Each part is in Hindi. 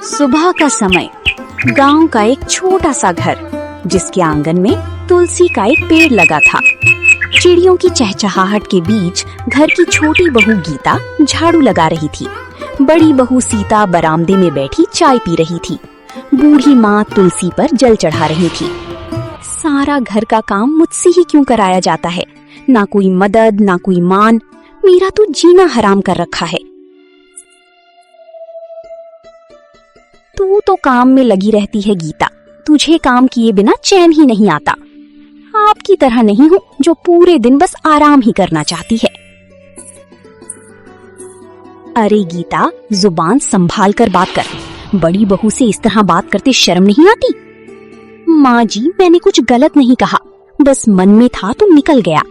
सुबह का समय, गांव का एक छोटा सा घर जिसके आंगन में तुलसी का एक पेड़ लगा था। चिड़ियों की चहचहाहट के बीच घर की छोटी बहू गीता झाड़ू लगा रही थी। बड़ी बहू सीता बरामदे में बैठी चाय पी रही थी। बूढ़ी माँ तुलसी पर जल चढ़ा रही थी। सारा घर का काम मुझसे ही क्यों कराया जाता है? ना कोई मदद, ना कोई मान। मेरा तो जीना हराम कर रखा है। तू तो काम में लगी रहती है गीता, तुझे काम किए बिना चैन ही नहीं आता। आपकी तरह नहीं हूँ जो पूरे दिन बस आराम ही करना चाहती है। अरे गीता, जुबान संभाल कर बात कर। बड़ी बहू से इस तरह बात करते शर्म नहीं आती? माँ जी, मैंने कुछ गलत नहीं कहा, बस मन में था तो निकल गया।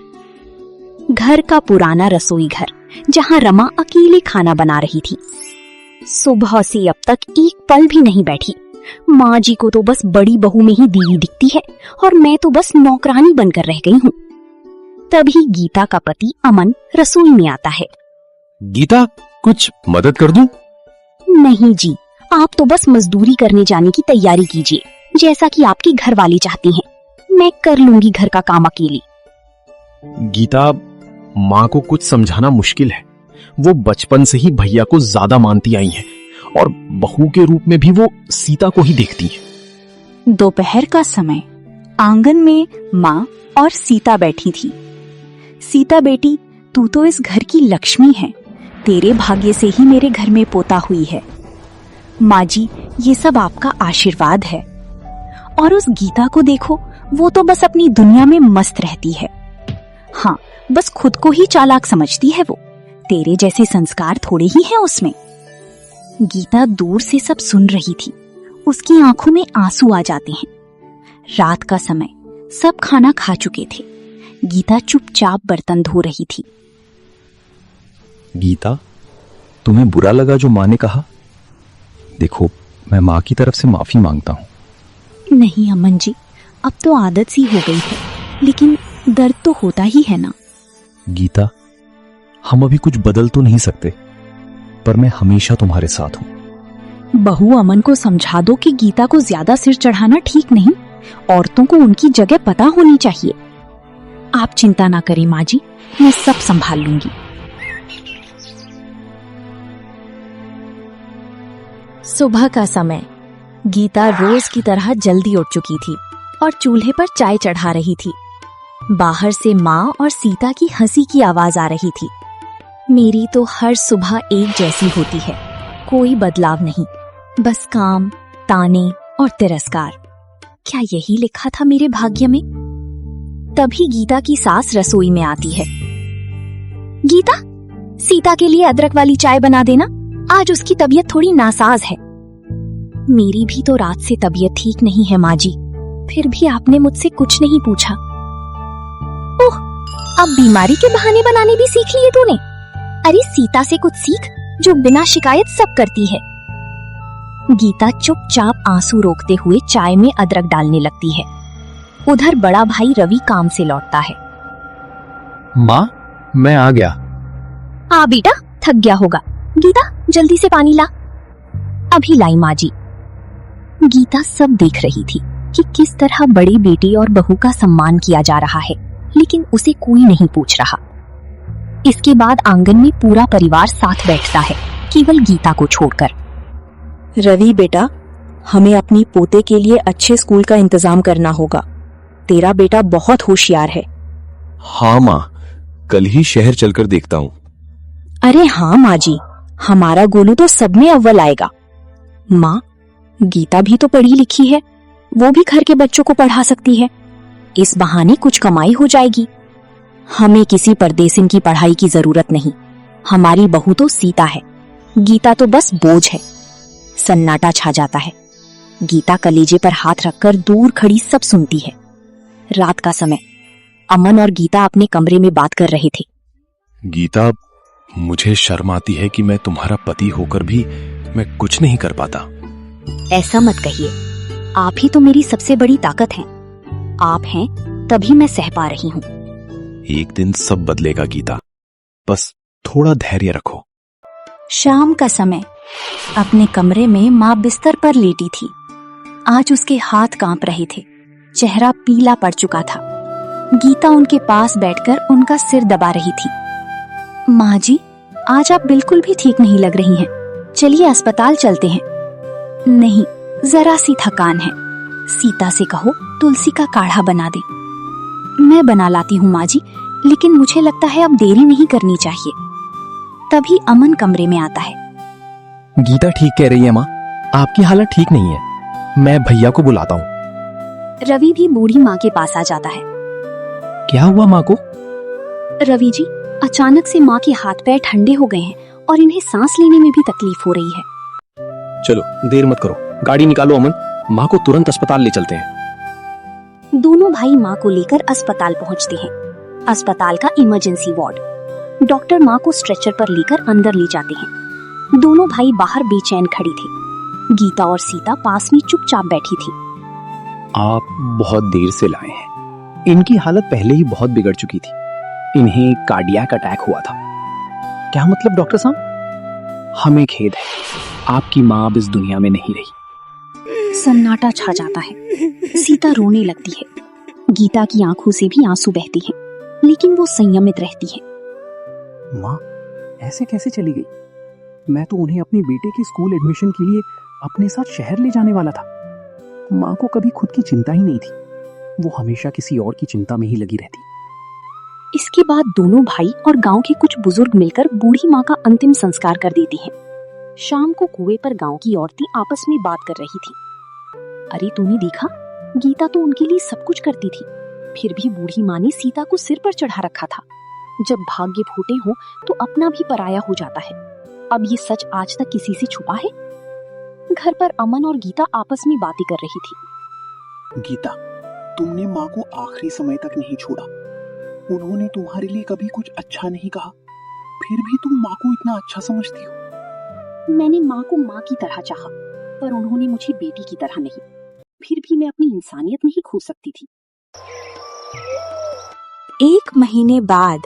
घर का पुराना रसोई घर जहाँ रमा अकेले खाना बना रही थी। सुबह से अब तक एक पल भी नहीं बैठी। माँ जी को तो बस बड़ी बहू में ही दीवी दिखती है और मैं तो बस नौकरानी बनकर रह गई हूँ। तभी गीता का पति अमन रसोई में आता है। गीता, कुछ मदद कर दूं? नहीं जी, आप तो बस मजदूरी करने जाने की तैयारी कीजिए, जैसा कि आपकी घरवाली चाहती हैं। मैं कर लूंगी घर का काम अकेली। गीता, माँ को कुछ समझाना मुश्किल है। वो बचपन से ही भैया को ज्यादा मानती आई हैं और बहू के रूप में भी वो सीता को ही देखती हैं। दोपहर का समय, आंगन में माँ और सीता बैठी थी। सीता बेटी, तू तो इस घर की लक्ष्मी है। तेरे भाग्य से ही मेरे घर में पोता हुई है। माँ जी, ये सब आपका आशीर्वाद है। और उस गीता को देखो, वो तो बस अपनी दुनिया में मस्त रहती है। हाँ, बस खुद को ही चालाक समझती है वो। तेरे जैसे संस्कार थोड़े ही हैं उसमें। गीता दूर से सब सुन रही थी। उसकी आंखों में आंसू आ जाते हैं। रात का समय, सब खाना खा चुके थे। गीता चुपचाप बर्तन धो रही थी। गीता, तुम्हें बुरा लगा जो माँ ने कहा? देखो, मैं माँ की तरफ से माफी मांगता हूँ। नहीं अमन जी, अब तो आदत सी हो गई है, लेकिन दर्द तो होता ही है ना। गीता, हम अभी कुछ बदल तो नहीं सकते, पर मैं हमेशा तुम्हारे साथ हूँ। बहू अमन को समझा दो कि गीता को ज्यादा सिर चढ़ाना ठीक नहीं। औरतों को उनकी जगह पता होनी चाहिए। आप चिंता ना करें माँ जी, मैं सब संभाल लूंगी। सुबह का समय, गीता रोज की तरह जल्दी उठ चुकी थी और चूल्हे पर चाय चढ़ा रही थी। बाहर से माँ और सीता की हंसी की आवाज आ रही थी। मेरी तो हर सुबह एक जैसी होती है, कोई बदलाव नहीं, बस काम, ताने और तिरस्कार। क्या यही लिखा था मेरे भाग्य में? तभी गीता की सास रसोई में आती है। गीता, सीता के लिए अदरक वाली चाय बना देना, आज उसकी तबीयत थोड़ी नासाज है। मेरी भी तो रात से तबीयत ठीक नहीं है माँ जी, फिर भी आपने मुझसे कुछ नहीं पूछा। ओह, अब बीमारी के बहाने बनाने भी सीख लिए तूने? अरे सीता से कुछ सीख, जो बिना शिकायत सब करती है। गीता चुपचाप आंसू रोकते हुए चाय में अदरक डालने लगती है। उधर बड़ा भाई रवि काम से लौटता है। माँ, मैं आ गया। आ बेटा, थक गया होगा। गीता, जल्दी से पानी ला। अभी लाई माँ जी। गीता सब देख रही थी कि किस तरह बड़ी बेटी और बहू का सम्मान किया जा रहा है, लेकिन उसे कोई नहीं पूछ रहा। इसके बाद आंगन में पूरा परिवार साथ बैठता है, केवल गीता को छोड़कर। रवि बेटा, हमें अपनी पोते के लिए अच्छे स्कूल का इंतजाम करना होगा। तेरा बेटा बहुत होशियार है। हाँ माँ, कल ही शहर चलकर देखता हूँ। अरे हाँ माँ जी, हमारा गोलू तो सब में अव्वल आएगा। माँ, गीता भी तो पढ़ी लिखी है, वो भी घर के बच्चों को पढ़ा सकती है। इस बहाने कुछ कमाई हो जाएगी। हमें किसी परदेसिन की पढ़ाई की जरूरत नहीं। हमारी बहू तो सीता है, गीता तो बस बोझ है। सन्नाटा छा जाता है। गीता कलेजे पर हाथ रखकर दूर खड़ी सब सुनती है। रात का समय, अमन और गीता अपने कमरे में बात कर रहे थे। गीता, मुझे शर्म आती है कि मैं तुम्हारा पति होकर भी मैं कुछ नहीं कर पाता। ऐसा मत कहिए, आप ही तो मेरी सबसे बड़ी ताकत हैं। आप हैं तभी मैं सह पा रही हूँ। एक दिन सब बदलेगा गीता, बस थोड़ा धैर्य रखो। शाम का समय, अपने कमरे में माँ बिस्तर पर लेटी थी। आज उसके हाथ कांप रहे थे, चेहरा पीला पड़ चुका था। गीता उनके पास बैठकर उनका सिर दबा रही थी। माँ जी, आज आप बिल्कुल भी ठीक नहीं लग रही हैं। चलिए अस्पताल चलते हैं। नहीं, जरा सी थकान है। सीता से कहो तुलसी का काढ़ा बना दे। मैं बना लाती हूँ माँ जी, लेकिन मुझे लगता है अब देरी नहीं करनी चाहिए। तभी अमन कमरे में आता है। गीता ठीक कह रही है माँ, आपकी हालत ठीक नहीं है। मैं भैया को बुलाता हूँ। रवि भी बूढ़ी माँ के पास आ जाता है। क्या हुआ माँ को? रवि जी, अचानक से माँ के हाथ पैर ठंडे हो गए हैं और इन्हें सांस लेने में भी तकलीफ हो रही है। चलो देर मत करो, गाड़ी निकालो अमन, माँ को तुरंत अस्पताल ले चलते हैं। दोनों भाई माँ को लेकर अस्पताल पहुँचते हैं। अस्पताल का इमरजेंसी वार्ड। डॉक्टर माँ को स्ट्रेचर पर लेकर अंदर ले जाते हैं। दोनों भाई बाहर बेचैन खड़ी थे। गीता और सीता पास में चुपचाप बैठी थी। आप बहुत देर से लाए हैं। इनकी हालत पहले ही बहुत बिगड़ चुकी थी। इन्हें कार्डियक अटैक हुआ था। क्या मतलब डॉक्टर साहब? हमें खेद है, आपकी माँ अब इस दुनिया में नहीं रही। सन्नाटा छा जाता है। सीता रोने लगती है। गीता की आंखों से भी आंसू बहती हैं, लेकिन वो संयमित रहती है। माँ, ऐसे कैसे चली गई? मैं तो उन्हें अपने बेटे के स्कूल एडमिशन के लिए अपने साथ शहर ले जाने वाला था। माँ को कभी खुद की चिंता ही नहीं थी। वो हमेशा किसी और की चिंता में ही लगी रहती। इसके बाद दोनों भाई और गांव के कुछ बुजुर्ग मिलकर बूढ़ी माँ का अंतिम संस्कार कर देती हैं। शाम को कुएं पर गांव की औरतें आपस में बात कर रही थी। अरे तूने देखा, गीता तो उनके लिए सब कुछ करती थी, फिर भी बूढ़ी माँ ने सीता को सिर पर चढ़ा रखा था। जब भाग्य फूटे हो तो अपना भी पराया हो जाता है। अब ये सच आज तक किसी से छुपा है? घर पर अमन और गीता आपस में बातें कर रही थी। गीता, तुमने माँ को आखिरी समय तक नहीं छोड़ा। उन्होंने तुम्हारे लिए कभी कुछ अच्छा नहीं कहा, फिर भी तुम माँ को इतना अच्छा समझती हो। मैंने माँ को माँ की तरह चाहा, पर उन्होंने मुझे बेटी की तरह नहीं। फिर भी मैं अपनी इंसानियत नहीं खो सकती थी। 1 महीने बाद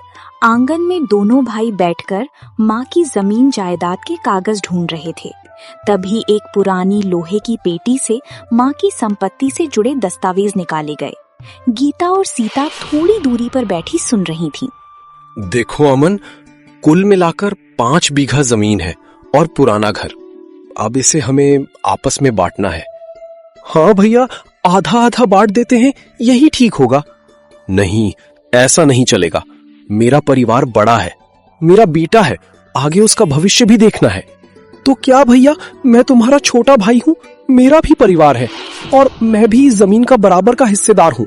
आंगन में दोनों भाई बैठकर माँ की जमीन जायदाद के कागज ढूंढ रहे थे। तभी एक पुरानी लोहे की पेटी से माँ की संपत्ति से जुड़े दस्तावेज निकाले गए। गीता और सीता थोड़ी दूरी पर बैठी सुन रही थीं। देखो अमन, कुल मिलाकर 5 बीघा जमीन है और पुराना घर। अब इसे हमें आपस में बांटना है। हाँ भैया, आधा आधा बांट देते हैं, यही ठीक होगा। नहीं, ऐसा नहीं चलेगा। मेरा परिवार बड़ा है, मेरा बेटा है, आगे उसका भविष्य भी देखना है। तो क्या भैया, मैं तुम्हारा छोटा भाई हूँ, मेरा भी परिवार है और मैं भी इस जमीन का बराबर का हिस्सेदार हूँ।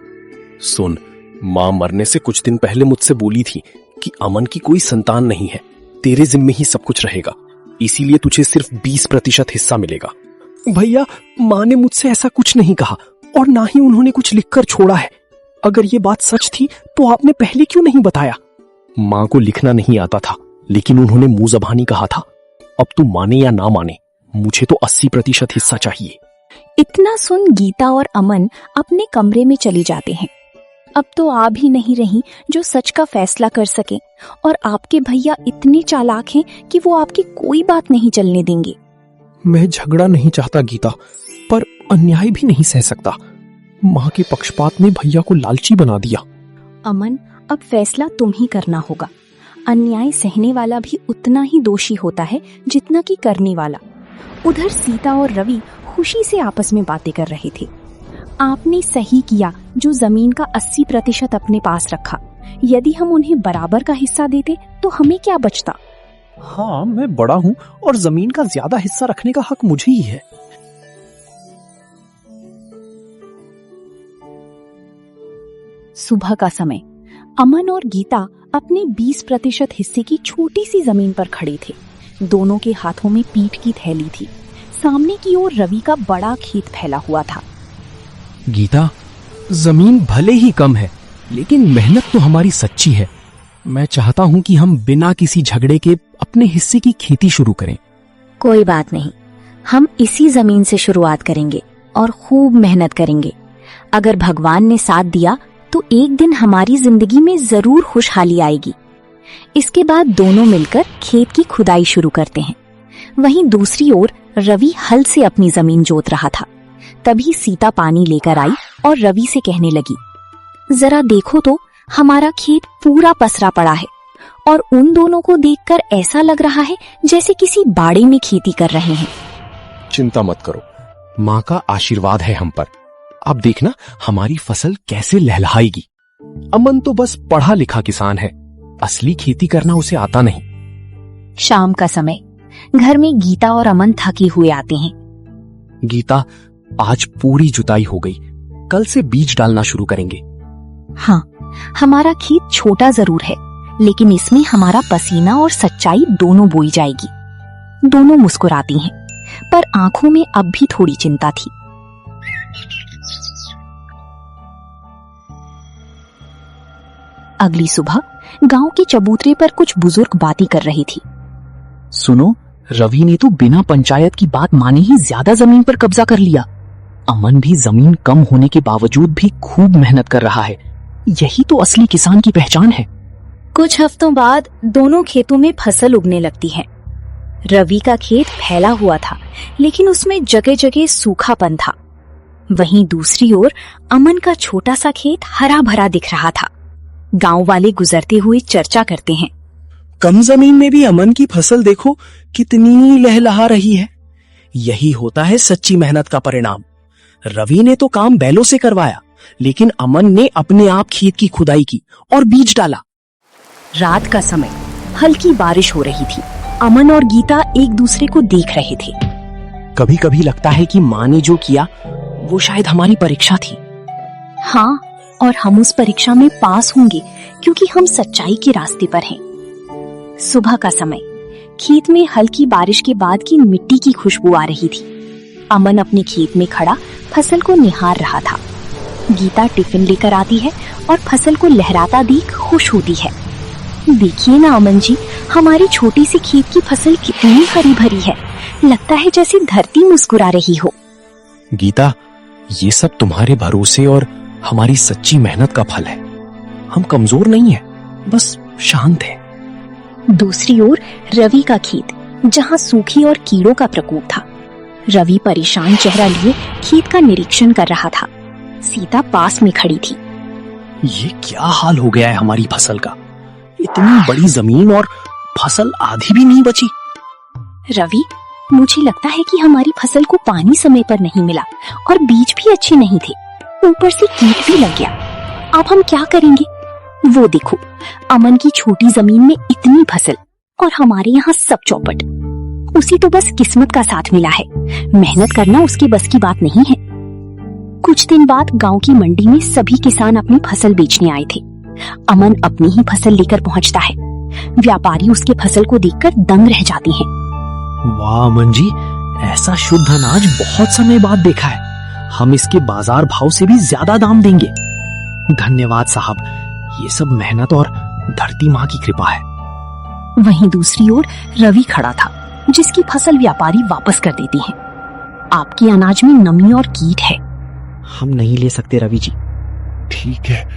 सुन, माँ मरने से कुछ दिन पहले मुझसे बोली थी कि अमन की कोई संतान नहीं है, तेरे जिम्मे ही सब कुछ रहेगा, इसीलिए तुझे सिर्फ 20% हिस्सा मिलेगा। भैया, माँ ने मुझसे ऐसा कुछ नहीं कहा और ना ही उन्होंने कुछ लिखकर छोड़ा है। अगर ये बात सच थी तो आपने पहले क्यों नहीं बताया? माँ को लिखना नहीं आता था, लेकिन उन्होंने मुंह ज़बानी कहा था। अब तू माने या ना माने, मुझे तो 80% हिस्सा चाहिए। इतना सुन गीता और अमन अपने कमरे में चली जाते हैं। अब तो आप भी नहीं रही जो सच का फैसला कर सके, और आपके भैया इतने चालाक हैं कि वो आपकी कोई बात नहीं चलने देंगे। मैं झगड़ा नहीं चाहता गीता, पर अन्याय भी नहीं सह सकता। माँ के पक्षपात ने भैया को लालची बना दिया। अमन, अब फैसला तुम ही करना होगा। अन्याय सहने वाला भी उतना ही दोषी होता है जितना कि करने वाला। उधर सीता और रवि खुशी से आपस में बातें कर रहे थे। आपने सही किया जो जमीन का 80% अपने पास रखा। यदि हम उन्हें बराबर का हिस्सा देते तो हमें क्या बचता? हाँ, मैं बड़ा हूँ और जमीन का ज्यादा हिस्सा रखने का हक मुझे ही है। सुबह का समय। अमन और गीता अपने 20% हिस्से की छोटी सी जमीन पर खड़े थे। दोनों के हाथों में पीठ की थैली थी। सामने की ओर रवि का बड़ा खेत फैला हुआ था। गीता, जमीन भले ही कम है, लेकिन मेहनत तो हमारी सच्ची है। मैं चाहता हूं कि हम बिना किसी झगड़े के अपने हिस्से की खेती शुरू करें। कोई बात नहीं, हम इसी जमीन से शुरुआत करेंगे और खूब मेहनत करेंगे। अगर भगवान ने साथ दिया तो एक दिन हमारी जिंदगी में जरूर खुशहाली आएगी। इसके बाद दोनों मिलकर खेत की खुदाई शुरू करते हैं। वहीं दूसरी ओर रवि हल से अपनी जमीन जोत रहा था। तभी सीता पानी लेकर आई और रवि से कहने लगी, जरा देखो तो, हमारा खेत पूरा पसरा पड़ा है और उन दोनों को देखकर ऐसा लग रहा है जैसे किसी बाड़े में खेती कर रहे हैं। चिंता मत करो, माँ का आशीर्वाद है हम पर। अब देखना हमारी फसल कैसे लहलहाएगी। अमन तो बस पढ़ा लिखा किसान है, असली खेती करना उसे आता नहीं। शाम का समय, घर में गीता और अमन थके हुए आते हैं। गीता, आज पूरी जुताई हो गई, कल से बीज डालना शुरू करेंगे। हाँ, हमारा खेत छोटा जरूर है, लेकिन इसमें हमारा पसीना और सच्चाई दोनों बोई जाएगी। दोनों मुस्कुराती हैं, पर आंखों में अब भी थोड़ी चिंता थी। अगली सुबह गांव के चबूतरे पर कुछ बुजुर्ग बातें कर रही थी। सुनो, रवि ने तो बिना पंचायत की बात माने ही ज्यादा जमीन पर कब्जा कर लिया। अमन भी जमीन कम होने के बावजूद भी खूब मेहनत कर रहा है। यही तो असली किसान की पहचान है। कुछ हफ्तों बाद दोनों खेतों में फसल उगने लगती है। रवि का खेत फैला हुआ था, लेकिन उसमें जगह जगह सूखापन था। वहीं दूसरी ओर अमन का छोटा सा खेत हरा भरा दिख रहा था। गांव वाले गुजरते हुए चर्चा करते हैं, कम जमीन में भी अमन की फसल देखो कितनी लहलहा रही है। यही होता है सच्ची मेहनत का परिणाम। रवि ने तो काम बैलों से करवाया, लेकिन अमन ने अपने आप खेत की खुदाई की और बीज डाला। रात का समय, हल्की बारिश हो रही थी। अमन और गीता एक दूसरे को देख रहे थे। कभी कभी लगता है कि माँ ने जो किया वो शायद हमारी परीक्षा थी। हाँ, और हम उस परीक्षा में पास होंगे क्योंकि हम सच्चाई के रास्ते पर हैं। सुबह का समय, खेत में हल्की बारिश के बाद की मिट्टी की खुशबू आ रही थी। अमन अपने खेत में खड़ा फसल को निहार रहा था। गीता टिफिन लेकर आती है और फसल को लहराता देख खुश होती है। देखिए ना अमन जी, हमारी छोटी सी खेत की फसल कितनी हरी भरी है। लगता है जैसे धरती मुस्कुरा रही हो। गीता, ये सब तुम्हारे भरोसे और हमारी सच्ची मेहनत का फल है। हम कमजोर नहीं हैं, बस शांत हैं। दूसरी ओर रवि का खेत, जहां सूखी और कीड़ों का प्रकोप था। रवि परेशान चेहरा लिए खेत का निरीक्षण कर रहा था। सीता पास में खड़ी थी। ये क्या हाल हो गया है हमारी फसल का। इतनी बड़ी जमीन और फसल आधी भी नहीं बची। रवि, मुझे लगता है कि हमारी फसल को पानी समय पर नहीं मिला और बीज भी अच्छे नहीं थे। ऊपर से कीट भी लग गया। अब हम क्या करेंगे? वो देखो, अमन की छोटी जमीन में इतनी फसल और हमारे यहाँ सब चौपट। उसी तो बस किस्मत का साथ मिला है। मेहनत करना उसके बस की बात नहीं है। कुछ दिन बाद गांव की मंडी में सभी किसान अपनी फसल बेचने आए थे। अमन अपनी ही फसल लेकर पहुंचता है। व्यापारी उसके फसल को देखकर दंग रह जाते हैं। वाह अमन जी, ऐसा शुद्ध अनाज बहुत समय बाद देखा है। हम इसके बाजार भाव से भी ज्यादा दाम देंगे। धन्यवाद साहब, ये सब मेहनत और धरती माँ की कृपा है। वहीं दूसरी ओर रवि खड़ा था, जिसकी फसल व्यापारी वापस कर देती हैं। आपके अनाज में नमी और कीट है। हम नहीं ले सकते रवि जी। ठीक है,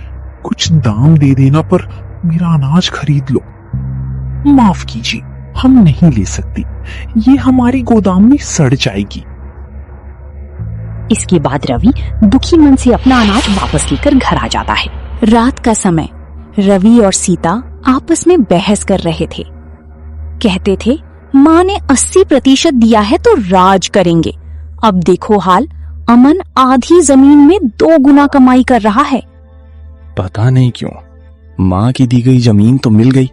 कुछ दाम दे देना, पर मेरा अनाज खरीद लो। माफ कीजिए, हम नहीं ले सकते। ये हमारी गोदाम में सड़ जाएगी। इसके बाद रवि दुखी मन से अपना अनाज वापस लेकर घर आ जाता है। रात का समय, रवि और सीता आपस में बहस कर रहे थे। कहते थे, माँ ने 80% दिया है तो राज करेंगे। अब देखो हाल, अमन आधी जमीन में 2 गुना कमाई कर रहा है। पता नहीं क्यों माँ की दी गई जमीन तो मिल गई,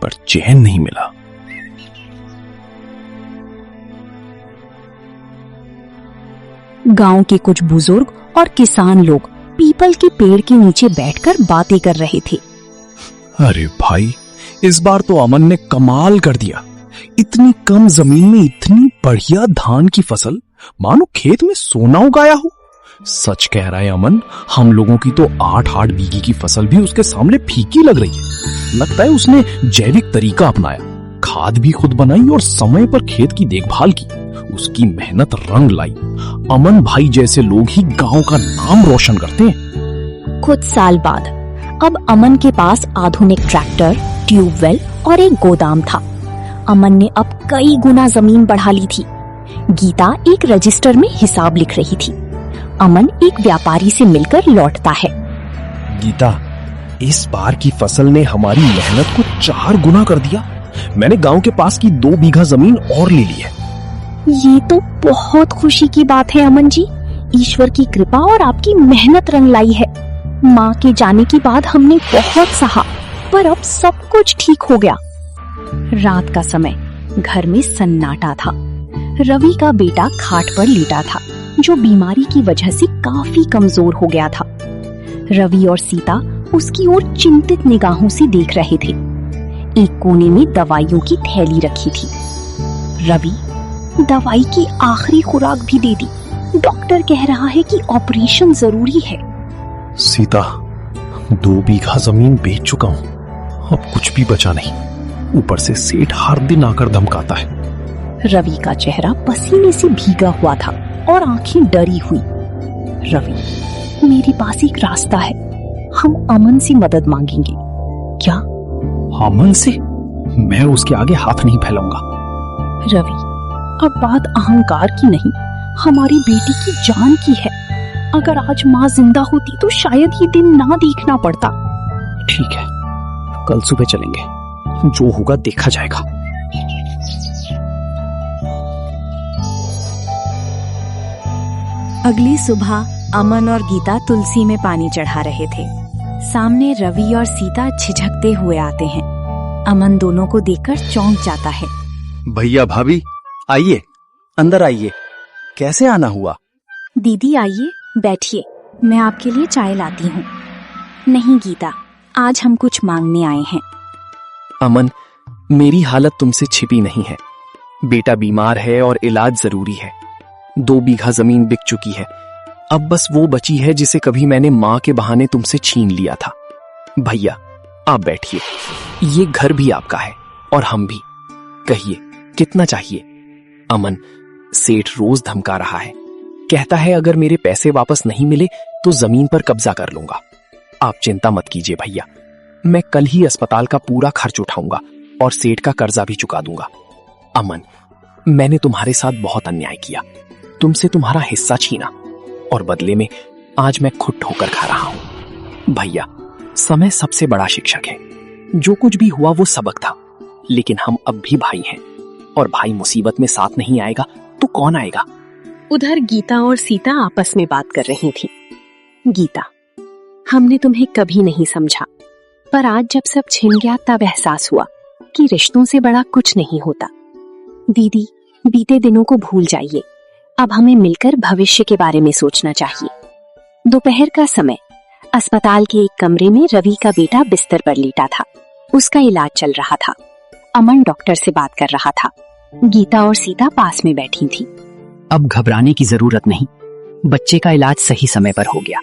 पर चैन नहीं मिला। गांव के कुछ बुजुर्ग और किसान लोग पीपल के पेड़ के नीचे बैठकर बातें कर रहे थे। अरे भाई, इस बार तो अमन ने कमाल कर दिया। इतनी कम जमीन में इतनी बढ़िया धान की फसल, मानो खेत में सोना उगाया हो। सच कह रहा है अमन, हम लोगों की तो 8-8 बीघे की फसल भी उसके सामने फीकी लग रही है। लगता है उसने जैविक तरीका अपनाया, खाद भी खुद बनाई और समय पर खेत की देखभाल की। उसकी मेहनत रंग लाई। अमन भाई जैसे लोग ही गांव का नाम रोशन करते हैं। कुछ साल बाद अब अमन के पास आधुनिक ट्रैक्टर, ट्यूबवेल और एक गोदाम था। अमन ने अब कई गुना जमीन बढ़ा ली थी। गीता एक रजिस्टर में हिसाब लिख रही थी। अमन एक व्यापारी से मिलकर लौटता है। गीता, इस बार की फसल ने हमारी मेहनत को 4 गुना कर दिया। मैंने गांव के पास की 2 बीघा जमीन और ले ली है। ये तो बहुत खुशी की बात है अमन जी। ईश्वर की कृपा और आपकी मेहनत रंग लाई है। माँ के जाने के बाद हमने बहुत सहा, पर अब सब कुछ ठीक हो गया। रात का समय, घर में सन्नाटा था। रवि का बेटा खाट पर लेटा था, जो बीमारी की वजह से काफी कमजोर हो गया था। रवि और सीता उसकी ओर चिंतित निगाहों से देख रहे थे। एक कोने में दवाइयों की थैली रखी थी। रवि, दवाई की आखिरी खुराक भी दे दी। डॉक्टर कह रहा है कि ऑपरेशन जरूरी है। सीता, 2 बीघा जमीन बेच चुका हूं, अब कुछ भी बचा नहीं। ऊपर से सेठ हर दिन आकर धमकाता है। रवि का चेहरा पसीने से भीगा हुआ था और आंखें डरी हुई। रवि, मेरे पास एक रास्ता है। हम अमन से मदद मांगेंगे। क्या? अमन से? मैं उसके आगे हाथ नहीं फैलाऊंगा। रवि, अब बात अहंकार की नहीं, हमारी बेटी की जान की है। अगर आज माँ जिंदा होती तो शायद ये दिन ना देखना पड़ता। ठीक है, कल सुबह चलेंगे। जो होगा देखा जाएगा। अगली सुबह अमन और गीता तुलसी में पानी चढ़ा रहे थे। सामने रवि और सीता झिझकते हुए आते हैं। अमन दोनों को देखकर चौंक जाता है। भैया भाभी, आइए, अंदर आइए। कैसे आना हुआ? दीदी आइए, बैठिए, मैं आपके लिए चाय लाती हूँ। नहीं गीता, आज हम कुछ मांगने आए हैं। अमन, मेरी हालत तुमसे छिपी नहीं है। बेटा बीमार है और इलाज जरूरी है। 2 बीघा जमीन बिक चुकी है। अब बस वो बची है जिसे कभी मैंने माँ के बहाने तुमसे छीन लिया था। भैया, आप बैठिए। ये घर भी आपका है और हम भी। कहिए, कितना चाहिए? अमन, सेठ रोज धमका रहा है। कहता है अगर मेरे पैसे वापस नहीं मिले तो जमीन पर कब्जा कर लूंगा। आप चिंता मत कीजिए भैया, मैं कल ही अस्पताल का पूरा खर्च उठाऊंगा और सेठ का कर्जा भी चुका दूंगा। अमन, मैंने तुम्हारे साथ बहुत अन्याय किया, तुमसे तुम्हारा हिस्सा छीना और बदले में आज मैं खुद ठोकर खा रहा हूं। भैया, समय सबसे बड़ा शिक्षक है। जो कुछ भी हुआ वो सबक था, लेकिन हम अब भी भाई हैं और भाई मुसीबत में साथ नहीं आएगा तो कौन आएगा? उधर गीता और सीता आपस में बात कर रही थी। गीता, हमने तुम्हें कभी नहीं समझा, पर आज जब सब छिन गया तब एहसास हुआ कि रिश्तों से बड़ा कुछ नहीं होता। दीदी, बीते दिनों को भूल जाइए। अब हमें मिलकर भविष्य के बारे में सोचना चाहिए। दोपहर का समय, अस्पताल के एक कमरे में रवि का बेटा बिस्तर पर लेटा था। उसका इलाज चल रहा था। अमन डॉक्टर से बात कर रहा था। गीता और सीता पास में बैठी थी। अब घबराने की जरूरत नहीं। बच्चे का इलाज सही समय पर हो गया।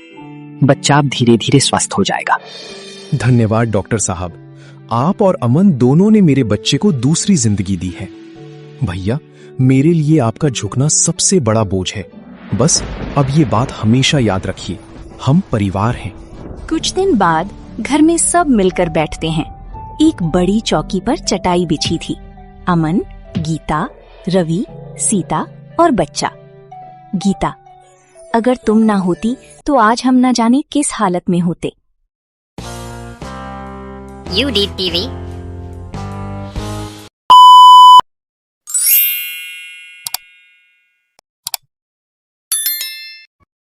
बच्चा अब धीरे धीरे स्वस्थ हो जाएगा। धन्यवाद डॉक्टर साहब, आप और अमन दोनों ने मेरे बच्चे को दूसरी जिंदगी दी है। भैया, मेरे लिए आपका झुकना सबसे बड़ा बोझ है। बस अब ये बात हमेशा याद रखिए, हम परिवार हैं। कुछ दिन बाद घर में सब मिलकर बैठते हैं। एक बड़ी चौकी पर चटाई बिछी थी। अमन, गीता, रवि, सीता और बच्चा। गीता, अगर तुम ना होती तो आज हम न जाने किस हालत में होते। UDTV